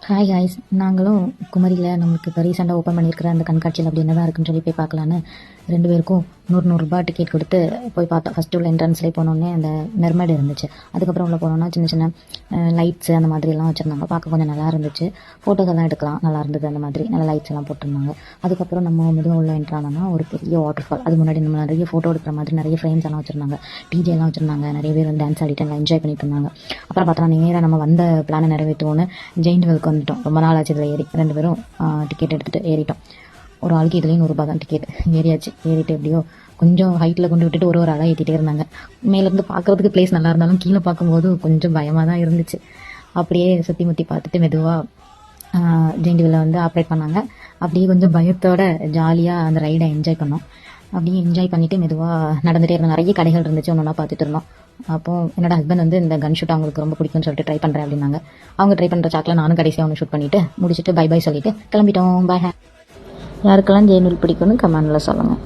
Hi guys, நாங்களும் குமரியில் நம்மளுக்கு இப்போ ரீசெண்டாக ஓப்பன் பண்ணியிருக்கிற அந்த கண்காட்சியில் அப்படி என்ன தான் இருக்குன்னு சொல்லி போய் பார்க்கலான்னு 2 பேருக்கும் 100 ரூபாய் டிக்கெட் கொடுத்து போய் பார்த்தோம். ஃபஸ்ட்டு உள்ள என்ட்ரன்ஸ்லேயே போனோடனே அந்த மெர்மைடு இருந்துச்சு. அதுக்கப்புறம் உள்ள போனோன்னா சின்ன சின்ன லைட்ஸு அந்த மாதிரிலாம் வச்சுருந்தாங்க. பார்க்க கொஞ்சம் நல்லா இருந்துச்சு. ஃபோட்டோஸ் எல்லாம் எடுக்கலாம், நல்லா இருந்தது. அந்த மாதிரி நல்ல லைட்ஸ் எல்லாம் போட்டிருந்தாங்க. அதுக்கப்புறம் நம்ம முதல் உள்ள என்ட்ரானோன்னா ஒரு பெரிய வாட்டர் ஃபால். அது முன்னாடி நம்ம நிறைய ஃபோட்டோ எடுக்கிற மாதிரி நிறைய ஃப்ரேம்ஸ் எல்லாம் வச்சுருந்தாங்க. டிஜே எல்லாம் வச்சுருந்தாங்க. நிறைய பேர் வந்து டான்ஸ் ஆடிட்டு எல்லாம் என்ஜாய் பண்ணிட்டு இருந்தாங்க. அப்புறம் பார்த்தா நேராக நம்ம வந்த பிளானை நிறைவேற்றுவோன்னு ஜெயிண்ட் வெல்க்கு வந்துட்டோம். ரொம்ப நாள் ஆச்சு இதில் ஏறி. 2 பேரும் டிக்கெட் எடுத்துகிட்டு ஏறிட்டோம். ஒரு ஆளுக்கு இதுலேயும் 100 ரூபாய் தான் டிக்கெட். ஏறியாச்சு. ஏறிட்டு எப்படியோ கொஞ்சம் ஹைட்டில் கொண்டு விட்டுட்டு ஒரு ஆளாக ஏற்றிட்டே இருந்தாங்க. மேலேருந்து பார்க்குறதுக்கு பிளேஸ் நல்லா இருந்தாலும் கீழே பார்க்கும்போது கொஞ்சம் பயமாக தான் இருந்துச்சு. அப்படியே சுற்றி முற்றி பார்த்துட்டு மெதுவாக ஜெயிண்ட் வீலை வந்து ஆப்ரேட் பண்ணாங்க. அப்படியே கொஞ்சம் பயத்தோட ஜாலியாக அந்த ரைடை என்ஜாய் பண்ணோம். அப்படியே என்ஜாய் பண்ணிவிட்டு மெதுவாக நடந்துகிட்டே இருந்தோம். நிறைய கடைகள் இருந்துச்சு, ஒன்று ஒன்றா பார்த்துட்டு இருந்தோம். அப்போது என்னோட ஹஸ்பண்ட் வந்து இந்த கன் ஷூட் அவங்களுக்கு ரொம்ப பிடிக்கும்னு சொல்லிட்டு ட்ரை பண்ணுறேன் அப்படின்னாங்க. அவங்க ட்ரை பண்ணுற சாக்கில் நானும் கடைசியாக ஒன்று ஷூட் பண்ணிவிட்டு முடிச்சுட்டு பை பை சொல்லிவிட்டு கிளம்பிட்டோம். பாய். யாருக்கெல்லாம் ஜெயிண்ட் வீல் பிடிக்கும்னு கமெண்டில் சொல்லுங்கள்.